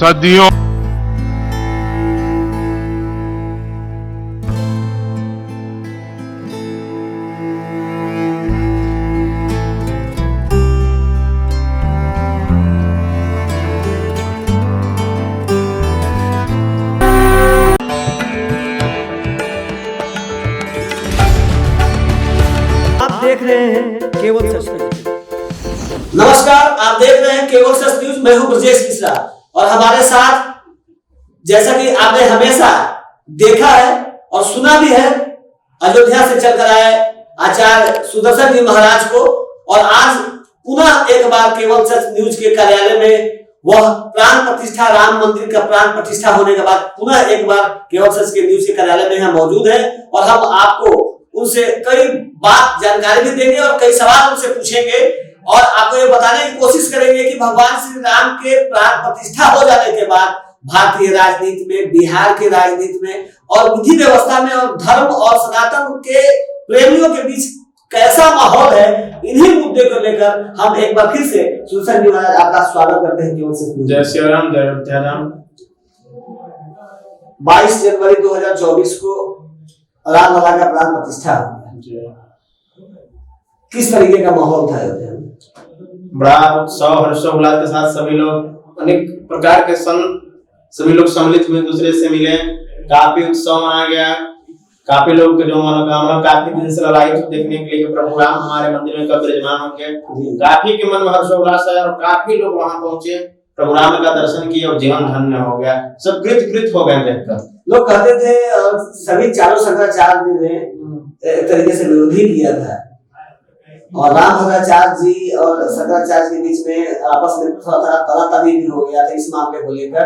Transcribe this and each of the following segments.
सदियों देख रहे हैं केवल सच न्यूज। नमस्कार, आप देख रहे हैं केवल सच न्यूज। मैं हूं ब्रजेश मिश्रा और हमारे साथ, जैसा कि आपने हमेशा देखा है और सुना भी है, अयोध्या से चलकर आए आचार्य सुदर्शन जी महाराज को, और आज पुनः एक बार केवल सच न्यूज के कार्यालय में वह प्राण प्रतिष्ठा, राम मंदिर का प्राण प्रतिष्ठा होने के बाद पुनः एक बार केवल सच के न्यूज के कार्यालय में हम मौजूद हैं और हम आपको उनसे कई बात जानकारी भी देंगे और कई सवाल उनसे पूछेंगे और आपको ये बताने की कोशिश करेंगे कि भगवान श्री राम के प्राण प्रतिष्ठा हो जाने के बाद भारतीय राजनीति में, बिहार की राजनीति में और विधि व्यवस्था में और धर्म और सनातन के प्रेमियों के बीच कैसा माहौल है, इन्हीं मुद्दे को लेकर हम एक बार फिर से सुदर्शन जी महाराज आपका स्वागत करते हैं केवल सच न्यूज। जय श्री राम, जय राम। 22 जनवरी 2024 को रामलला का प्राण प्रतिष्ठा हो गया। किस तरीके का माहौल था अयोध्या में? बड़ा उत्सव, हर्षोल्लास के साथ सभी लोग, अनेक प्रकार के संत सभी लोग सम्मिलित हुए, दूसरे से मिले, काफी उत्सव मनाया गया। काफी लोग के जो मनोकामना काफी दिन से ललाई थी देखने के लिए प्रभु राम हमारे मंदिर में कब विराजमान होंगे। काफी के मन में हर्षोल्लास है और काफी लोग वहां पहुंचे, प्रभु राम का दर्शन किए और जीवन धन्य हो गया। सब कृत हो गए देखकर। लोग कहते थे और सभी चारों शंकराचार्य ने एक तरीके से विरोध ही किया था और राम भद्राचार्य जी और शंकराचार्य के बीच में आपस में थोड़ा तनातनी भी हो गया था इस मामले को लेकर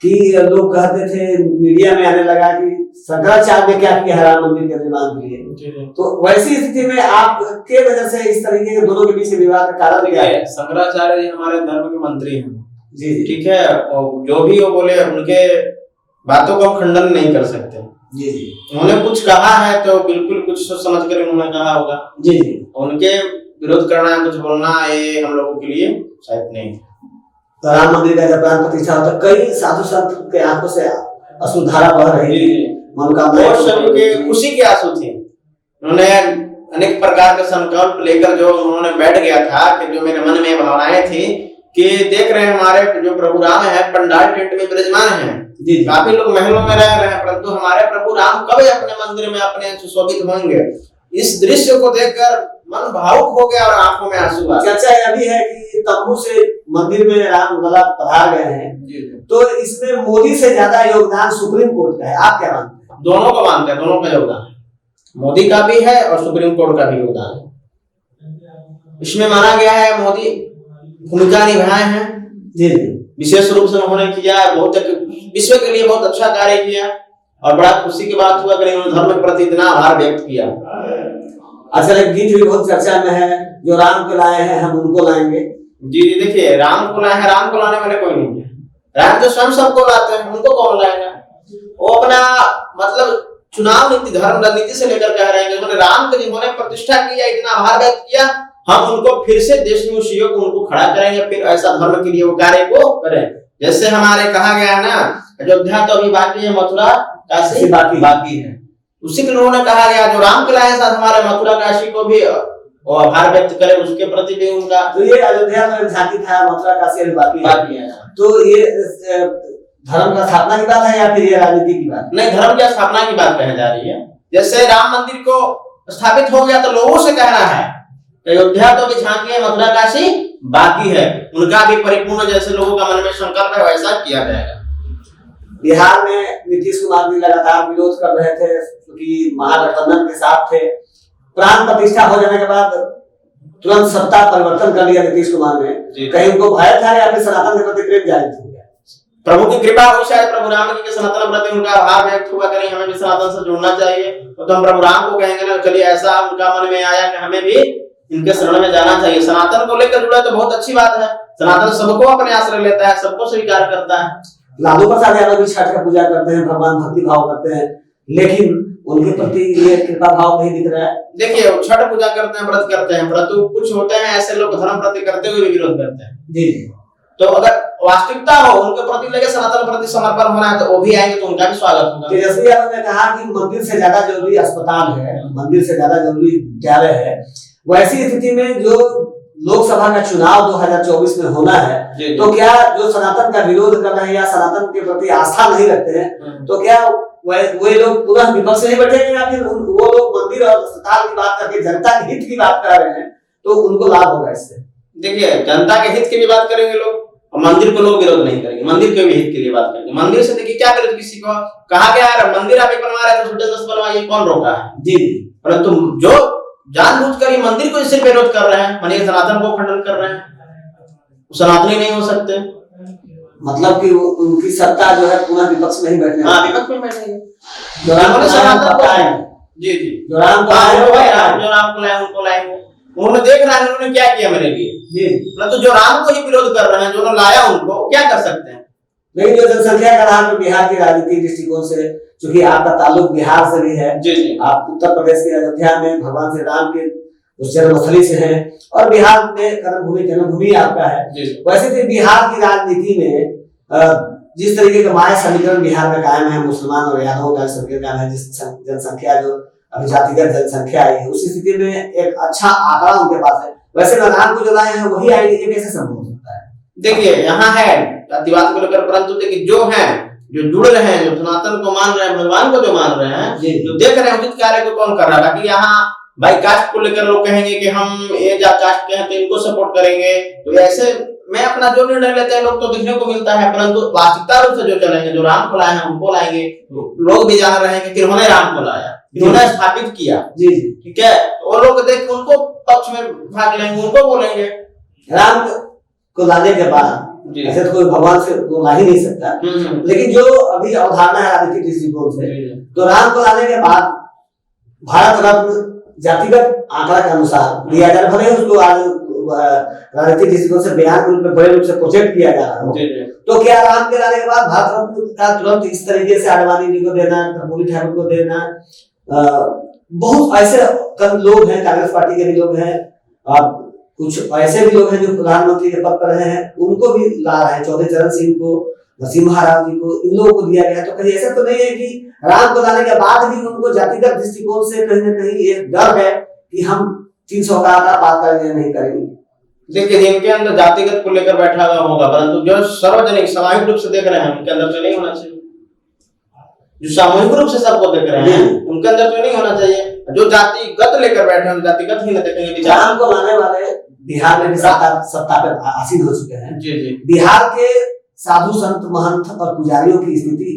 कि लोग कहते थे, मीडिया में आने लगा कि शंकराचार्य ने क्या किया राम मंदिर के निर्माण के लिए। तो वैसी स्थिति में आप के वजह से इस तरीके के दोनों के बीच विवाद का कारण क्या है? शंकराचार्य जी हमारे धर्म के मंत्री हैं। जी जी ठीक है, और जो भी वो बोले उनके बातों को खंडन नहीं कर सकते। जी जी उन्होंने कुछ कहा है तो बिल्कुल कुछ सोच समझ कर उन्होंने कहा होगा। जी जी उनके विरोध करना, कुछ बोलना ये हम लोगों के लिए शायद नहीं। तो राम मंदिर का जब प्राण प्रतिष्ठा होता है, कई साधु संत के आंखों से अश्रुधारा बह रही थी, मनोकामनाएं सभी के खुशी के आंसू थे। उन्होंने अनेक प्रकार के संकल्प लेकर जो उन्होंने बैठ गया था कि जो मेरे मन में भावनाएं थी कि देख रहे हैं हमारे जो प्रभु राम है पंडाल टेंट में विराजमान है। काफी लोग महलों में रह रहे हैं, परंतु हमारे प्रभु राम कब अपने मंदिर में अपने सुशोभित होंगे। इस दृश्य को देखकर मन भावुक हो गया और आंखों में आंसू आ गए। चर्चा यह भी है कि तंबू से मंदिर में रामलला पधार गए हैं, तो इसमें मोदी से ज्यादा योगदान सुप्रीम कोर्ट का है। आप क्या मानते हैं? दोनों को मानते हैं, दोनों का योगदान है। मोदी का भी है और सुप्रीम कोर्ट का भी योगदान है। इसमें माना गया है मोदी भूमिका निभाए हैं, जी विशेष रूप से उन्होंने किया, बहुत विश्व के लिए बहुत अच्छा कार्य किया और बड़ा खुशी की बात हुआ कि उन्होंने धर्म के प्रति इतना आभार व्यक्त किया। अच्छा, एक गीत भी बहुत चर्चा में है, जो राम को लाए हैं हम उनको लाएंगे। जी जी, देखिए राम को लाए हैं, राम को लाने वाले कोई नहीं है। राम तो स्वयं सबको लाते हैं, उनको कौन लाएगा? वो अपना मतलब चुनाव नीति, धर्म रणनीति से लेकर कह रहे हैं कि उन्होंने राम की जिन्होंने प्रतिष्ठा किया, इतना आभार व्यक्त किया, हम उनको फिर से देश में उस युग उनको खड़ा करेंगे, फिर ऐसा धर्म के लिए वो कार्य को करें। जैसे हमारे कहा गया है ना, अयोध्या तो अभी बाकी है, मथुरा काशी बाकी है। उसी के उन्होंने कहा गया जो राम के लाए साथ हमारे मथुरा काशी को भी आभार व्यक्त करें, उसके प्रति भी उनका। तो ये अयोध्या में झांकी था, मथुरा काशी बाकी है। तो ये धर्म का स्थापना की बात है या फिर ये राजनीति की बात? नहीं, धर्म की स्थापना की बात कही जा रही है। जैसे राम मंदिर को स्थापित हो गया तो लोगों से कहना है अयोध्या तो भी झांकी है, मथुरा काशी बाकी है, उनका भी परिपूर्ण जैसे लोगों का मन में संकल्प है वैसा किया जाएगा। बिहार में नीतीश कुमार भी लगातार विरोध कर रहे थे क्योंकि महागठबंधन के साथ थे। प्राण प्रतिष्ठा हो जाने के बाद तुरंत सत्ता परिवर्तन कर लिया नीतीश कुमार ने। कहीं उनको भय था या फिर सनातन के प्रति प्रेम जाहिर हो गया? प्रभु की कृपा हुई, शायद प्रभु राम जी के सनातन प्रति उनका आभार व्यक्त हुआ, करें हमें भी सनातन से जुड़ना चाहिए। तो हम प्रभु राम को कहेंगे ना, चलिए ऐसा उनका मन में आया कि हमें भी इनके शरण में जाना चाहिए। सनातन को लेकर जुड़ा तो बहुत अच्छी बात है। सनातन सबको अपने आश्रय लेता है, सबको स्वीकार करता है। लालू प्रसाद यादव भी छठ का पूजा करते हैं, भगवान भक्ति भाव करते हैं, लेकिन उनके प्रति ये कृपा भाव नहीं दिख रहा है। देखिए वो छठ पूजा करते हैं, व्रत करते हैं, परंतु कुछ होते हैं ऐसे लोग धर्म प्रति करते हुए भी विरोध करते हैं। जी तो अगर वास्तविकता हो उनके प्रति लगे सनातन प्रति समर्पण होना है तो वो भी आएंगे तो उनका भी स्वागत होगा। जैसे आपने कहा कि मंदिर से ज्यादा जरूरी अस्पताल है, मंदिर से ज्यादा जरूरी विद्यालय है, वैसी स्थिति में जो लोकसभा का चुनाव 2024 में होना है, तो क्या जो सनातन का विरोध कर रहे हैं या सनातन के प्रति आस्था नहीं रखते हैं, तो क्या वे लोग पुनः विपक्ष में बैठेंगे या फिर वो लोग मंदिर और अस्पताल की बात करके जनता के हित की बात कर रहे हैं तो उनको लाभ होगा इससे? देखिए, जनता के हित की भी बात करेंगे लोग और मंदिर को लोग विरोध नहीं करेंगे, मंदिर के भी हित के लिए बात करेंगे। मंदिर से देखिए क्या विरोध किसी को कहा गया है मंदिर आप बनवा रहे तो 10 बनवाइए, कौन रोका है? जी। परंतु जो जानबूझकर ये मंदिर को सिर्फ विरोध कर रहे हैं, मानिए सनातन को खंडन कर रहे हैं, सनातनी नहीं हो सकते। मतलब कि उनकी सत्ता जो है पुनः विपक्ष में ही बैठे। हाँ, विपक्ष में बैठेंगे। जो राम को लाए, जी जी, जो राम को लाए उनको लाएंगे। उन्होंने देख रहा है उन्होंने क्या किया मेरे लिए जी, परंतु जो राम को ही विरोध कर रहे हैं, जो लाया उनको क्या कर सकते हैं? नहीं, जो जनसंख्या का आधार पर बिहार के राजनीतिक दृष्टिकोण से, चूंकि आपका ताल्लुक बिहार से भी है, जी जी, आप उत्तर प्रदेश के अयोध्या में भगवान श्री राम के उस जन्मस्थली से हैं और बिहार में जन्मभूमि आपका है। वैसे तो बिहार की राजनीति में जिस तरीके का माया समीकरण बिहार में कायम है, मुसलमान और यादवों का समीकरण कायम है, जिस जनसंख्या जो अभी जातिगत जनसंख्या आई है, उस स्थिति में एक अच्छा आंकड़ा उनके पास है। वैसे राम को जो लाए हैं वही आएंगे, ये कैसे संभव हो सकता है? देखिए, यहाँ है जातिवाद को लेकर, परंतु देखिए जो है, जो जुड़ रहे हैं, जो सनातन को मान रहे हैं, भगवान को जो मान रहे हैं, जो देख रहे हैं उचित कार्य को कौन कर रहा है। बाकी यहाँ भाई कास्ट को लेकर लोग कहेंगे कि हम ये कास्ट के हैं तो इनको सपोर्ट करेंगे, तो ऐसे मैं अपना जो निर्णय लेते हैं लोग तो देखने को मिलता है, परंतु वास्तविकता रूप से जो चलेंगे, जो राम को लाए हैं उनको लाएंगे। लोग भी जान रहे हैं कि उन्होंने राम को लाया, उन्होंने स्थापित किया, जी जी, ठीक है, वो लोग देख उनको पक्ष में भाग लेंगे, उनको बोलेंगे। राम को लाने के बाद ऐसे तो कोई भगवान से वो ला ही नहीं सकता, लेकिन जो अभी अवधारणा है राजनीतिक दृष्टिकोण से, तो राम को लाने के बाद भारत रत्न जातिगत आंकड़ा के अनुसार दिया जा रहा है, भले उसको आज राजनीतिक दृष्टिकोण से बयान के रूप में बड़े रूप से प्रोजेक्ट किया जा रहा है, तो क्या राम के लाने के बाद भारत रत्न का तुरंत इस तरीके से आडवाणी जी को देना, कर्पूरी ठाकुर को देना, बहुत ऐसे लोग हैं, कांग्रेस पार्टी के भी लोग हैं, कुछ ऐसे भी लोग हैं जो प्रधानमंत्री के पद पर रहे हैं, उनको भी ला रहे हैं, चौधरी चरण सिंह को, नरसिम्हा राव जी को, इन लोगों को दिया गया है। तो कहीं ऐसा तो नहीं है कि राम को लाने के बाद भी उनको जातिगत दृष्टिकोण से कहीं ना कहीं ये डर है कि हम 300 का आंकड़ा पार करेंगे नहीं करेंगे? देखिए, जिनके अंदर जातिगत को लेकर बैठा हुआ होगा, परंतु जो सार्वजनिक सामूहिक रूप से देख रहे हैं उनके अंदर तो नहीं होना चाहिए। जो सामूहिक रूप से सबको देख रहे हैं उनके अंदर तो नहीं होना चाहिए। जो जातिगत लेकर बैठे हैं जातिगत ही न देखेंगे। राम को लाने वाले बिहार में भी सत्ता पर आसीन हो चुके हैं। जी जी, बिहार के साधु संत महंत और पुजारियों की स्थिति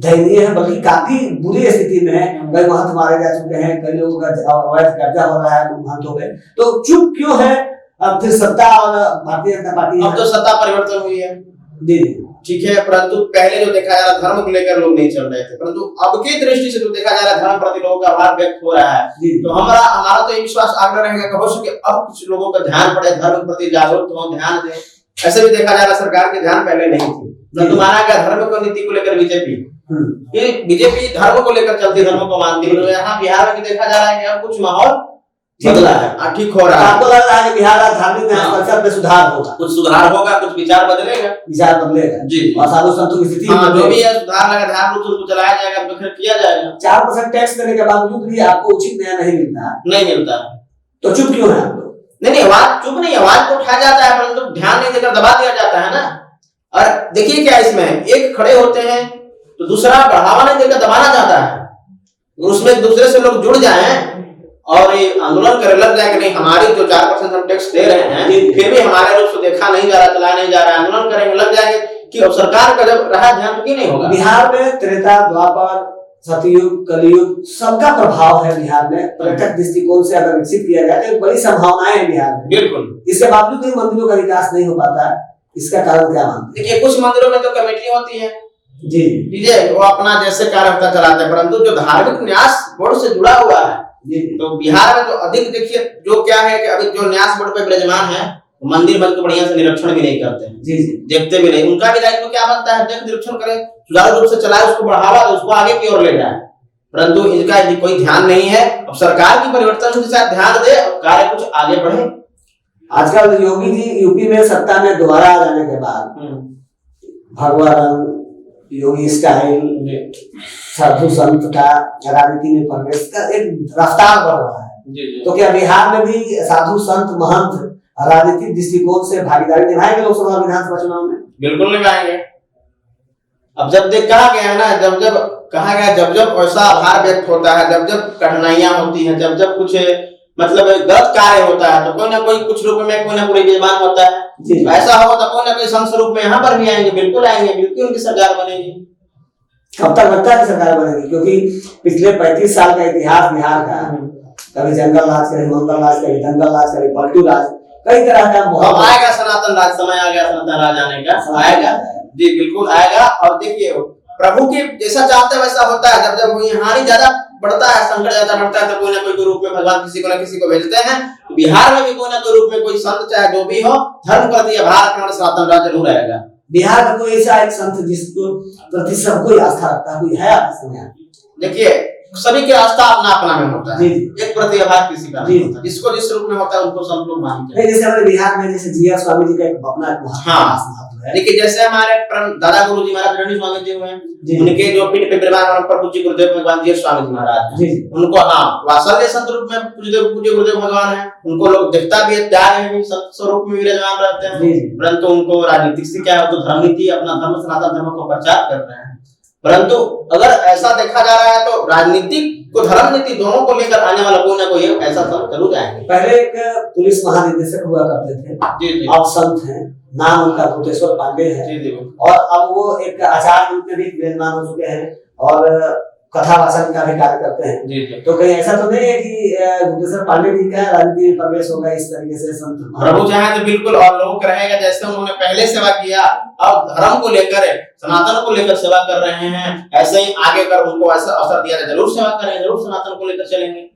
दयनीय है, बल्कि काफी बुरी स्थिति में है। कई महंत मारे जा चुके हैं, कई लोगों का अवैध कब्जा हो रहा है महंतों पे। तो चुप क्यों है? अब फिर सत्ता और भारतीय जनता पार्टी, अब तो सत्ता परिवर्तन हुई है, जी ठीक है, परंतु पहले जो देखा जा रहा धर्म को लेकर लोग नहीं चल रहे थे, परंतु अब की दृष्टि से जो देखा जा रहा धर्म प्रति लोगों का भाव व्यक्त हो रहा है, तो हमारा तो ये विश्वास आग्रह रहेगा कि हो सके अब कुछ लोगों का ध्यान पड़े, धर्म प्रति जागरूक हो, ध्यान दें। ऐसे भी देखा जा रहा सरकार के ध्यान पहले नहीं थी, परंतु माना गया धर्म को नीति को लेकर बीजेपी धर्म को लेकर चलती, धर्म को मानती है। यहाँ बिहार में देखा जा रहा है कि अब कुछ माहौल बदला है, ठीक हो रहा है। आपको लग रहा है कि बिहार धार्मिक में सुधार होगा, कुछ सुधार होगा, कुछ विचार बदलेगा जी, और साधु संतों की स्थिति जो भी है सुधार लगा, ध्यान रूप से उसको चलाया जाएगा, फिर किया जाएगा। 4% टैक्स देने के बावजूद भी आपको उचित न्याय नहीं मिलता, तो चुप क्यों है आप लोग? नहीं, आवाज चुप नहीं, आवाज तो उठाया जाता है, परंतु ध्यान नहीं देकर दबा दिया जाता है ना। और देखिए क्या इसमें एक खड़े होते हैं तो दूसरा बढ़ावा नहीं देकर दबाना जाता है, उसमें दूसरे से लोग जुड़ जाए और ये आंदोलन करे, लग जाए कि नहीं हमारी जो 4% हम टैक्स दे रहे हैं फिर भी हमारे रूप से देखा नहीं जा रहा, चलाया नहीं जा रहा, आंदोलन करेंगे, लग जाएंगे कि अब सरकार का जब रहा ध्यान तो क्यों नहीं होगा। बिहार में त्रेता द्वापर सतयुग कलयुग सबका प्रभाव है बिहार में। पर्यटक दृष्टिकोण से अगर विकसित किया जाए तो बड़ी संभावनाएं है बिहार में, बिल्कुल। इसके बावजूद भी मंदिरों का विकास नहीं हो पाता है, इसका कारण क्या मानते हैं? देखिए, कुछ मंदिरों में तो कमेटी होती है जी, वो अपना जैसे कार्य होता चलाते हैं, परंतु जो धार्मिक न्यास बोर्ड से जुड़ा हुआ है तो बिहार में तो अधिक देखिए जो क्या है कि अभी जो न्यास बोर्ड पे विराजमान है मंदिर बंद को बढ़िया से निरीक्षण भी नहीं करते हैं, जी जी, देखते भी नहीं। उनका भी दायित्व क्या बनता है, देख निरीक्षण करे, सुचारू रूप से चलाए, उसको बढ़ावा दे, उसको आगे की ओर ले जाए, परंतु इनका कोई ध्यान नहीं है। अब सरकार की परिवर्तन के साथ ध्यान दे और कार्य कुछ आगे बढ़े, आजकल योगी जी यूपी में सत्ता में दोबारा आ जाने के बाद भगवा रंग, योगी स्टाइल, साधु संत का राजनीति में प्रवेश का एक रफ्तार बढ़ रहा है। तो क्या बिहार में भी साधु संत महंत राजनीतिक दृष्टिकोण से भागीदारी निभाएंगे लोकसभा विधानसभा चुनाव में? बिल्कुल निभाएंगे। अब जब कहा गया है ना, जब कहा गया जब ऐसा आभार व्यक्त होता है, जब कठिनाइयां होती हैं, जब कुछ मतलब गलत कार्य होता है, तो कोई ना कोई कुछ रूप में कोई ना कोई विद्यमान होता है। ऐसा होगा तो कोई ना कोई संत रूप में यहाँ पर भी आएंगे, बिल्कुल आएंगे, बिल्कुल उनकी सरकार बनेगी। कब तक लगता है सरकार बनेगी? क्योंकि पिछले 35 साल का इतिहास बिहार का, कभी जंगल राज, कभी मंगल राज, कभी दंगल राज, कभी पलटू राज, कई तरह का आएगा सनातन राज, समय आ गया सनातन राज आने का, आएगा जी, बिल्कुल आएगा। और देखिए प्रभु की जैसा चाहते वैसा होता है। जब हानि ज्यादा बढ़ता है, संकट ज्यादा बढ़ता है, तो कोई ना कोई रूप में भगवान किसी को ना किसी को भेजते हैं। तो बिहार में भी कोई ना कोई रूप में कोई संत, चाहे जो भी हो, धर्म प्रति आभार सनातन राज जरूर आएगा। बिहार में कोई ऐसा एक संत जिसको प्रति सबको आस्था रखता है, कोई है आपके समय? देखिए सभी की आस्था अपना अपना में होता है, एक प्रति आभार किसी का नहीं होता, जिसको जिस रूप में होता है उनको सब लोग मानते हैं। जैसे हमारे बिहार में जैसे जीएस स्वामी जी का एक अपना महत्व है। देखिए जैसे हमारे दादा गुरु जी महाराज रणजीत स्वामी जी हुए, उनके जो पीठ पे विराजमान प्रभु जी गुरुदेव भगवान जी स्वामी जी महाराज, उनको वात्सल्य संत रूप में पूज्य गुरुदेव भगवान है। उनको लोग देखता भी है, संत स्वरूप में विराजमान रहते हैं, परंतु उनको राजनीतिक से क्या है, तो धर्म नीति अपना धर्म सनातन धर्म को प्रचार कर रहे हैं। परंतु अगर ऐसा देखा जा रहा है तो राजनीतिक को धर्म नीति दोनों को लेकर आने वाला कोई ना कोई ऐसा संत जरूर आएंगे। पहले एक पुलिस महानिदेशक हुआ करते थे, जी। अब संत हैं, नाम उनका भूतेश्वर पांडे है, जी। और अब वो एक आचार्य रूप में भी विराजमान हो चुके हैं और कथा वाचन का भी कार्य करते हैं, जी। तो कहीं ऐसा तो नहीं है कि भूतेश्वर पांडे जी का राजनीति में प्रवेश होगा इस तरीके से? संत प्रभु चाहे तो बिल्कुल, और लोगों का रहेगा जैसे उन्होंने पहले सेवा किया, अब धर्म को लेकर सनातन को लेकर सेवा कर रहे हैं, ऐसे ही आगे अगर उनको ऐसा अवसर दिया जाए जरूर सेवा करेंगे, जरूर सनातन को लेकर चलेंगे।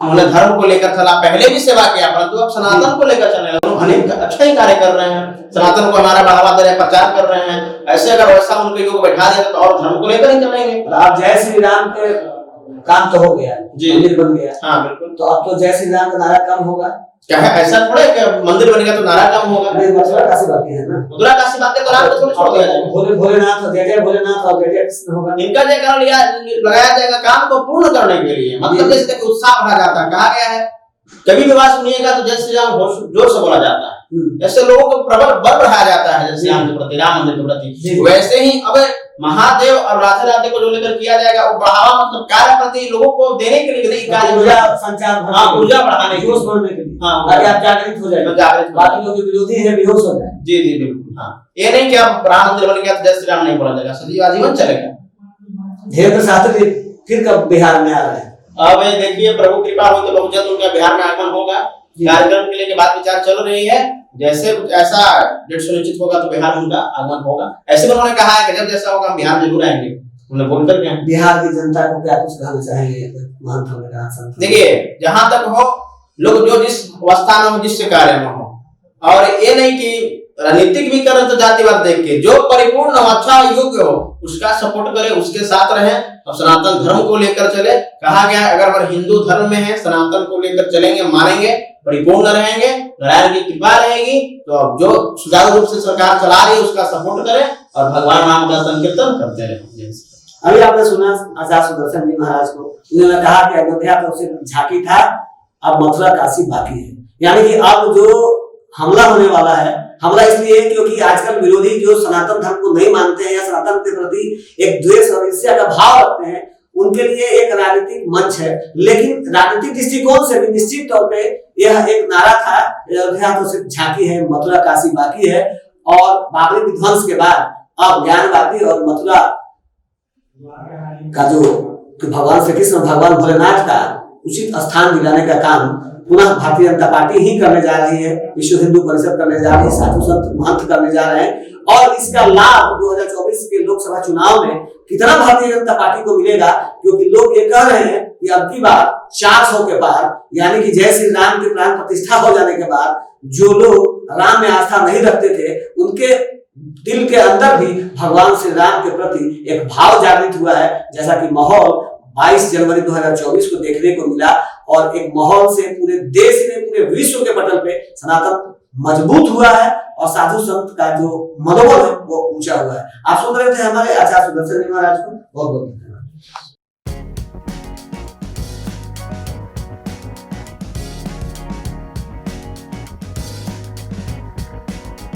उन्होंने धर्म को लेकर चला, पहले भी सेवा किया, परंतु अब सनातन को लेकर चलने लगे, अनेक अच्छा ही कार्य कर रहे हैं, सनातन को हमारा बढ़ावा दे रहे हैं, प्रचार कर रहे हैं। ऐसे अगर वैसा उनके योग बैठा देगा तो और धर्म को लेकर ही चलेंगे। आप जय श्री राम के काम तो हो गया, मंदिर बन गया, हाँ बिल्कुल, तो अब तो जय श्री राम का नारा कम होगा क्या है? ऐसा थोड़ा है कि मंदिर बनेगा तो नारा कम होगा? मथुरा काशी बातें है ना, मथुरा काशी बातें तो नाम तो छोड़ दिया जाएगा, भोले भोलेनाथ और जय जय भोलेनाथ और जय जय कृष्ण होगा। इनका जयकारा लगाया जाएगा काम को पूर्ण करने के लिए, मतलब जैसे कि उत्साह बढ़ा जाता है। कहा गया है कभी भी बात सुनिएगा तो जय श्री राम जोर से बोला जाता है, जैसे लोगों को प्रबल बल बढ़ाया जाता है जैसे राम के प्रति, राम मंदिर के प्रति, वैसे ही अब महादेव और राधे राधे को जो लेकर किया जाएगा वो बढ़ावा, मतलब कार्य प्रति लोगों को देने के लिए नहीं, कार्य ऊर्जा संचार, ऊर्जा बढ़ाने जोश बढ़ने के लिए, ताकि आप जागृत हो जाए, बाकी लोग जो विरोधी है बेहोश हो जाए। जी जी बिल्कुल, हाँ, ये नहीं कि अब राम मंदिर बन गया तो जय श्री राम नहीं बोला जाएगा, सदैव आजीवन चलेगा। धीरेन्द्र शास्त्री फिर कब बिहार में आ रहे हैं? अब देखिए प्रभु कृपा हो तो बहुत जल्द उनका बिहार में आगमन होगा। कार्यक्रम के लिए बात विचार चल रही है, जैसे कुछ ऐसा डेट सुनिश्चित होगा तो बिहार में उनका आगमन होगा। ऐसे में उन्होंने कहा है कि जब जैसा होगा बिहार जरूर आएंगे, उन्होंने बोलकर गए। बिहार की जनता को क्या कुछ कहना चाहेंगे महंत ने कहा? देखिए जहां तक हो, लोग जो जिस अवस्था में हो, जिस कार्य में हो, और ये नहीं कि राजनीतिक भी करें तो जातिवाद देख के, जो परिपूर्ण हो, अच्छा योग्य हो, उसका सपोर्ट करें, उसके साथ रहें और सनातन धर्म को लेकर चले। कहा गया अगर वह हिंदू धर्म में है, सनातन को लेकर चलेंगे, मानेंगे, परिपूर्ण रहेंगे, नारायण की कृपा रहेगी, तो अब जो सुचारू रूप से सरकार चला रही है उसका सपोर्ट करें और भगवान राम का संकीर्तन करते रहे। अभी आपने सुना आचार्य सुदर्शन जी महाराज को, उन्होंने कहा कि अयोध्या तो सिर्फ झांकी था, अब मथुरा काशी बाकी है। यानी कि अब जो हमला होने वाला है, हमला इसलिए क्योंकि आजकल विरोधी जो सनातन धर्म को नहीं मानते हैं या सनातन के प्रति एक द्वेष और ईर्ष्या का भाव रखते हैं, उनके लिए एक राजनीतिक मंच है। लेकिन राजनीतिक दृष्टिकोण से भी निश्चित तौर पे यह एक नारा था, अयोध्या तो सिर्फ झांकी है, मथुरा काशी बाकी है। और बाबरी विध्वंस के बाद अब ज्ञानवापी और मथुरा का जो भगवान श्री कृष्ण, भगवान भोलेनाथ का उचित स्थान दिलाने का काम पुनः भारतीय जनता पार्टी ही करने जा रही है, विश्व हिंदू परिषद करने जा रही है, साधु संत महंत करने जा रहे हैं। और इसका लाभ 2024 के लोकसभा चुनाव में कितना भारतीय जनता पार्टी को मिलेगा, क्योंकि लोग ये कह रहे हैं कि अब की बार 400 के पार, यानी कि जय श्री राम के प्राण प्रतिष्ठा हो जाने के बाद जो लोग राम में आस्था नहीं रखते थे, उनके दिल के अंदर भी भगवान श्री राम के प्रति एक भाव जागृत हुआ है। जैसा कि माहौल 22 जनवरी 2024 को देखने को मिला और एक माहौल से पूरे देश में, पूरे विश्व के पटल पे सनातन मजबूत हुआ है और साधु संत का जो मनोबल है वो ऊंचा हुआ है। आप सुन रहे थे हमारे आचार्य सुदर्शन जी महाराज को। बहुत बहुत धन्यवाद।